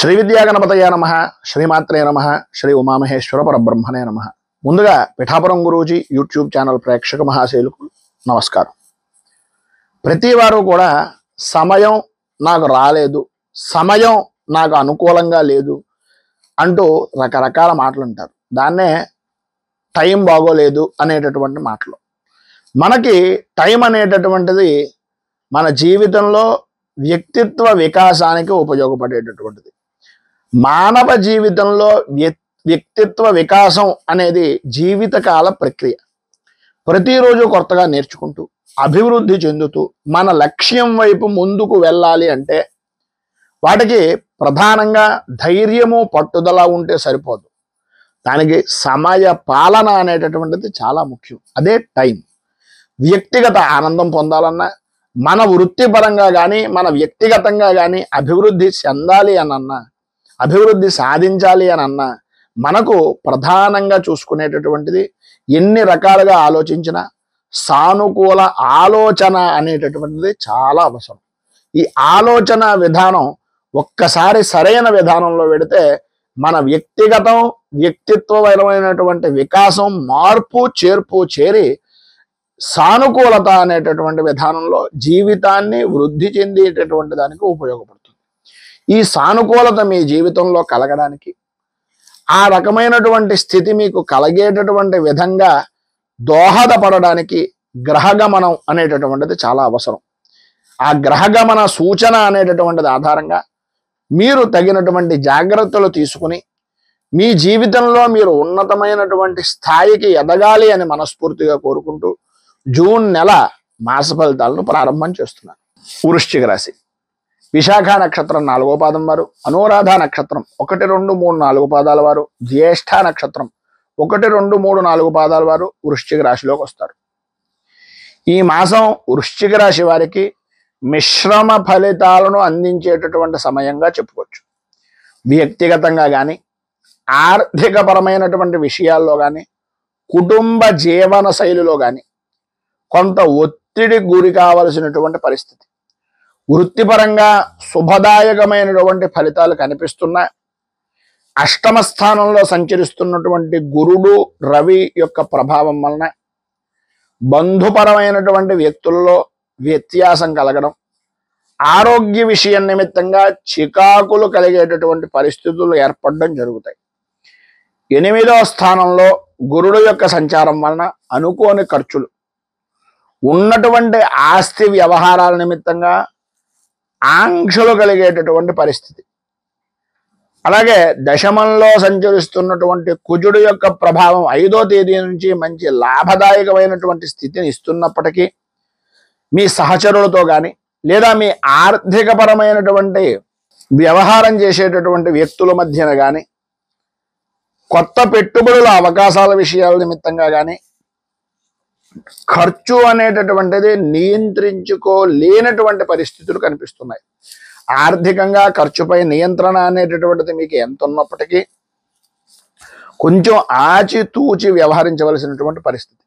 శ్రీ విద్యాగణపతయ నమః, శ్రీమాత్రే నమః, శ్రీ ఉమామహేశ్వర పరబ్రహ్మణే నమః. ముందుగా పిఠాపురం గురూజీ యూట్యూబ్ ఛానల్ ప్రేక్షక మహాశైలకు నమస్కారం. ప్రతి వారు కూడా సమయం నాకు రాలేదు, సమయం నాకు అనుకూలంగా లేదు అంటూ రకరకాల మాటలు అంటారు. దాన్నే టైం బాగోలేదు అనేటటువంటి మాటలు. మనకి టైం అనేటటువంటిది మన జీవితంలో వ్యక్తిత్వ వికాసానికి ఉపయోగపడేటటువంటిది. మానవ జీవితంలో వ్యక్తిత్వ వికాసం అనేది జీవితకాల ప్రక్రియ. ప్రతిరోజు కొత్తగా నేర్చుకుంటూ అభివృద్ధి చెందుతూ మన లక్ష్యం వైపు ముందుకు వెళ్ళాలి అంటే వాటికి ప్రధానంగా ధైర్యము పట్టుదల ఉంటే సరిపోదు. దానికి సమయ పాలన అనేటటువంటిది చాలా ముఖ్యం. అదే టైం. వ్యక్తిగత ఆనందం పొందాలన్నా, మన వృత్తిపరంగా కానీ మన వ్యక్తిగతంగా కానీ అభివృద్ధి చెందాలి అనన్నా, అభివృద్ధి సాధించాలి అనన్నా మనకు ప్రధానంగా చూసుకునేటటువంటిది ఎన్ని రకాలుగా ఆలోచించినా సానుకూల ఆలోచన అనేటటువంటిది చాలా అవసరం. ఈ ఆలోచన విధానం ఒక్కసారి సరైన విధానంలో పెడితే మన వ్యక్తిగతం వ్యక్తిత్వపరమైనటువంటి వికాసం, మార్పు చేర్పు చేరి సానుకూలత అనేటటువంటి విధానంలో జీవితాన్ని వృద్ధి చెందేటటువంటి దానికి ఉపయోగపడుతుంది. ఈ సానుకూలత మీ జీవితంలో కలగడానికి, ఆ రకమైనటువంటి స్థితి మీకు కలిగేటటువంటి విధంగా దోహదపడడానికి గ్రహగమనం అనేటటువంటిది చాలా అవసరం. ఆ గ్రహగమన సూచన అనేటటువంటిది ఆధారంగా మీరు తగినటువంటి జాగ్రత్తలు తీసుకుని మీ జీవితంలో మీరు ఉన్నతమైనటువంటి స్థాయికి ఎదగాలి అని మనస్ఫూర్తిగా కోరుకుంటూ జూన్ నెల మాస ఫలితాలను ప్రారంభం చేస్తున్నాను. వృశ్చిక రాశి. విశాఖ నక్షత్రం 4వ పాదం వారు, అనురాధ నక్షత్రం 1, 2, 3, 4 పాదాల వారు, జ్యేష్ఠ నక్షత్రం 1, 2, 3, 4 పాదాల వారు వృశ్చిక రాశిలోకి వస్తారు. ఈ మాసం వృశ్చిక రాశి వారికి మిశ్రమ ఫలితాలను అందించేటటువంటి సమయంగా చెప్పుకోవచ్చు. వ్యక్తిగతంగా కానీ, ఆర్థికపరమైనటువంటి విషయాల్లో కానీ, కుటుంబ జీవన శైలిలో కానీ కొంత ఒత్తిడి గురి కావలసినటువంటి పరిస్థితి. వృత్తిపరంగా శుభదాయకమైనటువంటి ఫలితాలు కనిపిస్తున్నా, అష్టమ స్థానంలో సంచరిస్తున్నటువంటి గురుడు రవి యొక్క ప్రభావం వలన బంధుపరమైనటువంటి వ్యక్తుల్లో వ్యత్యాసం కలగడం, ఆరోగ్య విషయం నిమిత్తంగా చికాకులు కలిగేటటువంటి పరిస్థితులు ఏర్పడడం జరుగుతాయి. 8వ స్థానంలో గురుడు యొక్క సంచారం వలన అనుకోని ఖర్చులు, ఉన్నటువంటి ఆస్తి వ్యవహారాల నిమిత్తంగా ఆంక్షలు కలిగేటటువంటి పరిస్థితి. అలాగే దశమంలో సంచరిస్తున్నటువంటి కుజుడు యొక్క ప్రభావం 5వ తేదీ నుంచి మంచి లాభదాయకమైనటువంటి స్థితిని ఇస్తున్నప్పటికీ మీ సహచరులతో కానీ లేదా మీ ఆర్థికపరమైనటువంటి వ్యవహారం చేసేటటువంటి వ్యక్తుల మధ్యన కానీ కొత్త పెట్టుబడుల అవకాశాల విషయాల నిమిత్తంగా కానీ ఖర్చు అనేటటువంటిది నియంత్రించుకోలేనటువంటి పరిస్థితులు కనిపిస్తున్నాయి. ఆర్థికంగా ఖర్చుపై నియంత్రణ అనేటటువంటిది మీకు ఎంత ఉన్నప్పటికీ కొంచెం ఆచితూచి వ్యవహరించవలసినటువంటి పరిస్థితి.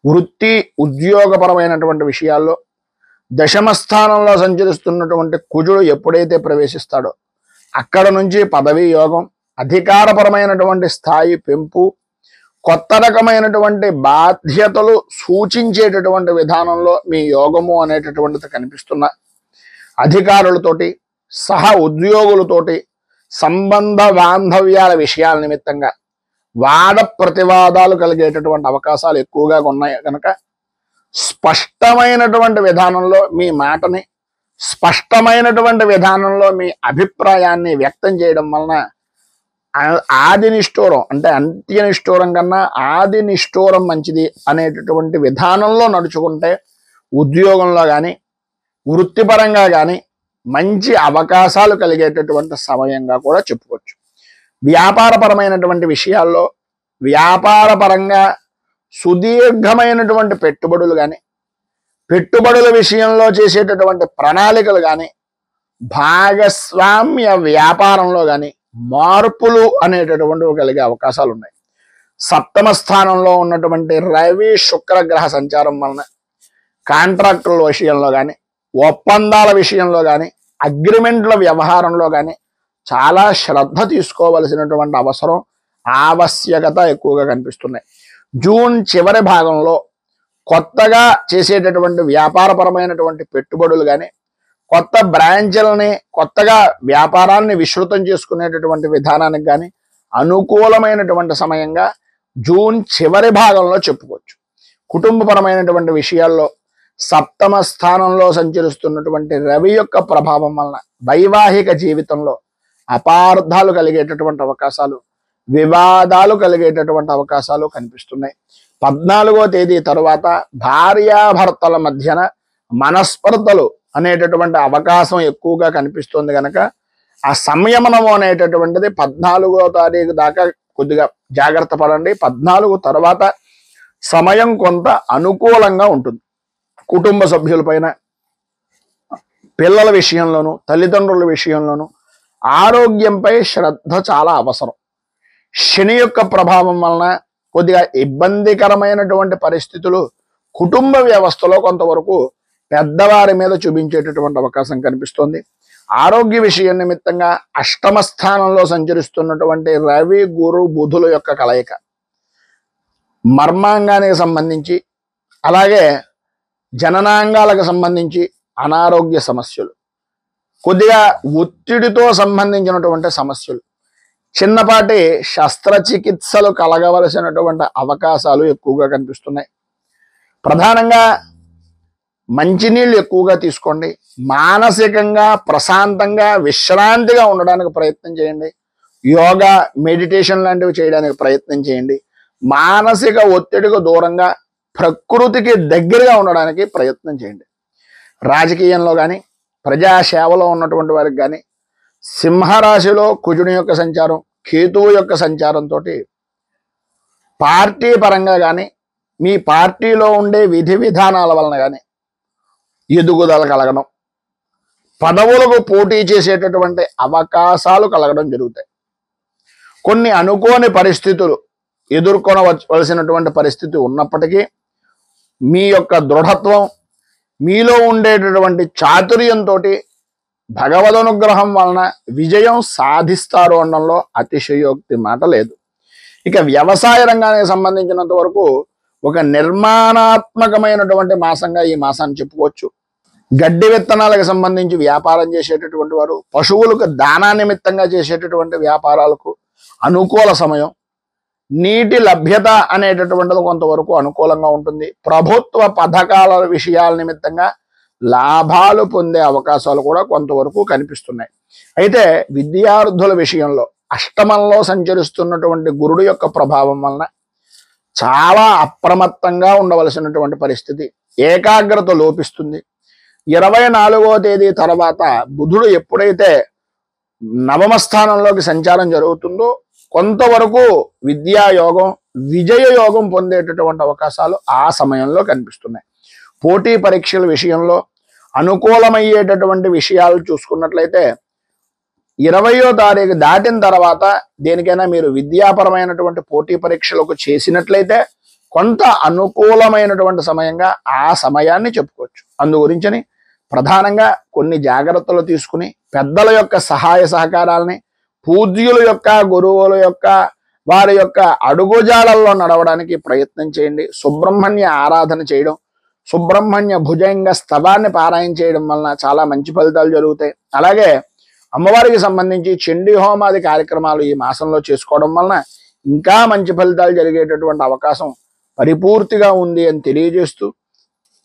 వృత్తి ఉద్యోగపరమైనటువంటి విషయాల్లో దశమ స్థానంలో సంచరిస్తున్నటువంటి కుజుడు ఎప్పుడైతే ప్రవేశిస్తాడో అక్కడ నుంచి పదవీ యోగం, అధికారపరమైనటువంటి స్థాయి పెంపు, కొత్త రకమైనటువంటి బాధ్యతలు సూచించేటటువంటి విధానంలో మీ యోగము అనేటటువంటిది కనిపిస్తున్న అధికారులతోటి సహ ఉద్యోగులతోటి సంబంధ బాంధవ్యాల విషయాల నిమిత్తంగా వాద ప్రతివాదాలు కలిగేటటువంటి అవకాశాలు ఎక్కువగా ఉన్నాయి కనుక స్పష్టమైనటువంటి విధానంలో మీ మాటని, స్పష్టమైనటువంటి విధానంలో మీ అభిప్రాయాన్ని వ్యక్తం చేయడం వలన ఆది నిష్ఠూరం అంటే అంత్య నిష్ఠూరం కన్నా ఆది నిష్ఠూరం మంచిది అనేటటువంటి విధానంలో నడుచుకుంటే ఉద్యోగంలో కానీ వృత్తిపరంగా కానీ మంచి అవకాశాలు కలిగేటటువంటి సమయంగా కూడా చెప్పుకోవచ్చు. వ్యాపారపరమైనటువంటి విషయాల్లో వ్యాపారపరంగా సుదీర్ఘమైనటువంటి పెట్టుబడులు కానీ, పెట్టుబడుల విషయంలో చేసేటటువంటి ప్రణాళికలు కానీ, భాగస్వామ్య వ్యాపారంలో కానీ మార్పులు అనేటటువంటివి కలిగే అవకాశాలు ఉన్నాయి. 7వ స్థానంలో ఉన్నటువంటి రవి శుక్ర గ్రహ సంచారం వలన కాంట్రాక్టుల విషయంలో కానీ, ఒప్పందాల విషయంలో కానీ, అగ్రిమెంట్ల వ్యవహారంలో కానీ చాలా శ్రద్ధ తీసుకోవలసినటువంటి అవసరం ఆవశ్యకత ఎక్కువగా కనిపిస్తున్నాయి. జూన్ చివరి భాగంలో కొత్తగా చేసేటటువంటి వ్యాపారపరమైనటువంటి పెట్టుబడులు కానీ, కొత్త బ్రాంచ్లని, కొత్తగా వ్యాపారాన్ని విస్తృతం చేసుకునేటటువంటి విధానానికి కానీ అనుకూలమైనటువంటి సమయంగా జూన్ చివరి భాగంలో చెప్పుకోవచ్చు. కుటుంబపరమైనటువంటి విషయాల్లో సప్తమ స్థానంలో సంచరిస్తున్నటువంటి రవి యొక్క ప్రభావం వలన వైవాహిక జీవితంలో అపార్థాలు కలిగేటటువంటి అవకాశాలు, వివాదాలు కలిగేటటువంటి అవకాశాలు కనిపిస్తున్నాయి. 14వ తేదీ తరువాత భార్యాభర్తల మధ్యన మనస్పర్ధలు అనేటటువంటి అవకాశం ఎక్కువగా కనిపిస్తుంది కనుక ఆ సంయమనము అనేటటువంటిది 14వ తారీఖు దాకా కొద్దిగా జాగ్రత్త పడండి. 14 తర్వాత సమయం కొంత అనుకూలంగా ఉంటుంది. కుటుంబ సభ్యులపైన, పిల్లల విషయంలోనూ, తల్లిదండ్రుల విషయంలోనూ ఆరోగ్యంపై శ్రద్ధ చాలా అవసరం. శని యొక్క ప్రభావం వలన కొద్దిగా ఇబ్బందికరమైనటువంటి పరిస్థితులు కుటుంబ వ్యవస్థలో కొంతవరకు పెద్దవారి మీద చూపించేటటువంటి అవకాశం కనిపిస్తుంది. ఆరోగ్య విషయం నిమిత్తంగా అష్టమ స్థానంలో సంచరిస్తున్నటువంటి రవి, గురు, బుధుల యొక్క కలయిక మర్మాంగానికి సంబంధించి, అలాగే జననాంగాలకు సంబంధించి అనారోగ్య సమస్యలు, కొద్దిగా ఒత్తిడితో సంబంధించినటువంటి సమస్యలు, చిన్నపాటి శస్త్రచికిత్సలు కలగవలసినటువంటి అవకాశాలు ఎక్కువగా కనిపిస్తున్నాయి. ప్రధానంగా మంచినీళ్ళు ఎక్కువగా తీసుకోండి. మానసికంగా ప్రశాంతంగా విశ్రాంతిగా ఉండడానికి ప్రయత్నం చేయండి. యోగా, మెడిటేషన్ లాంటివి చేయడానికి ప్రయత్నం చేయండి. మానసిక ఒత్తిడికి దూరంగా ప్రకృతికి దగ్గరగా ఉండడానికి ప్రయత్నం చేయండి. రాజకీయంలో కానీ, ప్రజాసేవలో ఉన్నటువంటి వారికి కానీ సింహరాశిలో కుజుని యొక్క సంచారం, కేతువు యొక్క సంచారంతో పార్టీ పరంగా కానీ, మీ పార్టీలో ఉండే విధి విధానాల వలన కానీ ఎదుగుదల కలగడం, పదవులకు పోటీ చేసేటటువంటి అవకాశాలు కలగడం జరుగుతాయి. కొన్ని అనుకోని పరిస్థితులు ఎదుర్కొనవలసినటువంటి పరిస్థితి ఉన్నప్పటికీ మీ యొక్క దృఢత్వం, మీలో ఉండేటటువంటి చాతుర్యంతో భగవదనుగ్రహం వలన విజయం సాధిస్తారు అనడంలో అతిశయోక్తి మాట లేదు. ఇక వ్యవసాయ రంగానికి సంబంధించినంత వరకు ఒక నిర్మాణాత్మకమైనటువంటి మాసంగా ఈ మాసాన్ని చెప్పుకోవచ్చు. గడ్డి విత్తనాలకు సంబంధించి వ్యాపారం చేసేటటువంటి వారు, పశువులకు దానా నిమిత్తంగా చేసేటటువంటి వ్యాపారాలకు అనుకూల సమయం. నీటి లభ్యత అనేటటువంటిది కొంతవరకు అనుకూలంగా ఉంటుంది. ప్రభుత్వ పథకాల విషయాల నిమిత్తంగా లాభాలు పొందే అవకాశాలు కూడా కొంతవరకు కనిపిస్తున్నాయి. అయితే విద్యార్థుల విషయంలో అష్టమంలో సంచరిస్తున్నటువంటి గురుడు యొక్క ప్రభావం వలన చాలా అప్రమత్తంగా ఉండవలసినటువంటి పరిస్థితి, ఏకాగ్రత లోపిస్తుంది. 24వ తేదీ తర్వాత బుధుడు ఎప్పుడైతే నవమ స్థానంలోకి సంచారం జరుగుతుందో కొంతవరకు విద్యాయోగం, విజయ యోగం పొందేటటువంటి అవకాశాలు ఆ సమయంలో కనిపిస్తున్నాయి. పోటీ పరీక్షల విషయంలో అనుకూలమయ్యేటటువంటి విషయాలు చూసుకున్నట్లయితే 20వ తారీఖు దాటిన తర్వాత దేనికైనా మీరు విద్యాపరమైనటువంటి పోటీ పరీక్షలకు చేసినట్లయితే కొంత అనుకూలమైనటువంటి సమయంగా ఆ సమయాన్ని చెప్పుకోవచ్చు. అందు గురించని ప్రధానంగా కొన్ని జాగ్రత్తలు తీసుకుని పెద్దల యొక్క సహాయ సహకారాలని, పూజ్యుల యొక్క, గురువుల యొక్క, వారి యొక్క అడుగుజాడల్లో నడవడానికి ప్రయత్నం చేయండి. సుబ్రహ్మణ్య ఆరాధన చేయడం, సుబ్రహ్మణ్య భుజంగ స్తవాన్ని పారాయణ చేయడం వలన చాలా మంచి ఫలితాలు జరుగుతాయి. అలాగే అమ్మవారికి సంబంధించి చండీ హోమాది కార్యక్రమాలు ఈ మాసంలో చేసుకోవడం వలన ఇంకా మంచి ఫలితాలు జరిగేటటువంటి అవకాశం పరిపూర్తిగా ఉంది అని తెలియజేస్తూ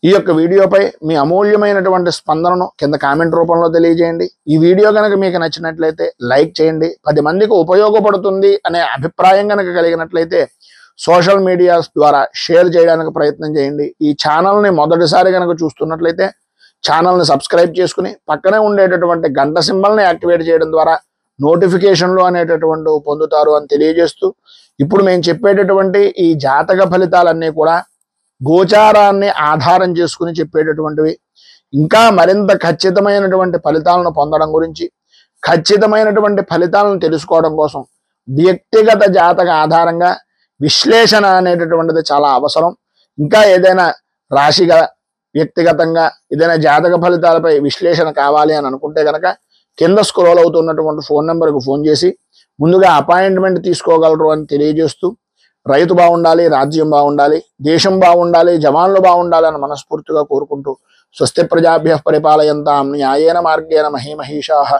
ఈ యొక్క వీడియోపై మీ అమూల్యమైనటువంటి స్పందనను కింద కామెంట్ రూపంలో తెలియజేయండి. ఈ వీడియో కనుక మీకు నచ్చినట్లయితే లైక్ చేయండి. 10 మందికి ఉపయోగపడుతుంది అనే అభిప్రాయం కనుక కలిగినట్లయితే సోషల్ మీడియా ద్వారా షేర్ చేయడానికి ప్రయత్నం చేయండి. ఈ ఛానల్ని మొదటిసారి కనుక చూస్తున్నట్లయితే ఛానల్ని సబ్స్క్రైబ్ చేసుకుని పక్కనే ఉండేటటువంటి గంట సింబల్ని యాక్టివేట్ చేయడం ద్వారా నోటిఫికేషన్లు అనేటటువంటి పొందుతారు అని తెలియజేస్తూ, ఇప్పుడు మేము చెప్పేటటువంటి ఈ జాతక ఫలితాలన్నీ కూడా గోచారాన్ని ఆధారం చేసుకుని చెప్పేటటువంటివి. ఇంకా మరింత ఖచ్చితమైనటువంటి ఫలితాలను పొందడం గురించి, ఖచ్చితమైనటువంటి ఫలితాలను తెలుసుకోవడం కోసం వ్యక్తిగత జాతక ఆధారంగా విశ్లేషణ అనేటటువంటిది చాలా అవసరం. ఇంకా ఏదైనా రాశిగా, వ్యక్తిగతంగా ఏదైనా జాతక ఫలితాలపై విశ్లేషణ కావాలి అని అనుకుంటే కనుక కింద స్క్రోల్ అవుతున్నటువంటి ఫోన్ నెంబర్కు ఫోన్ చేసి ముందుగా అపాయింట్మెంట్ తీసుకోగలరు అని తెలియజేస్తూ, రైతు బాగుండాలి, రాజ్యం బాగుండాలి, దేశం బాగుండాలి, జవాన్లు బాగుండాలి అని మనస్ఫూర్తిగా కోరుకుంటూ, స్వస్తి ప్రజాభ్యః పరిపాలయంతాం న్యాయేన మార్గేణ మహీమహీషాః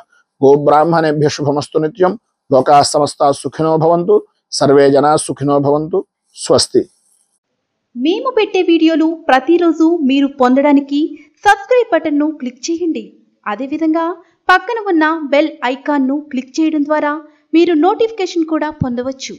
గోబ్రాహ్మణేభ్యః శుభమస్తు నిత్యం. లోకాః సమస్తాః సుఖినో భవంతు. సర్వే జనాః సుఖినో భవంతు. స్వస్తి. మేము పెట్టే వీడియోలు ప్రతిరోజు మీరు పొందడానికి సబ్స్క్రైబ్ బటన్ను క్లిక్ చేయండి. అదేవిధంగా పక్కన ఉన్న బెల్ ఐకాన్ను క్లిక్ చేయడం ద్వారా మీరు నోటిఫికేషన్ కూడా పొందవచ్చు.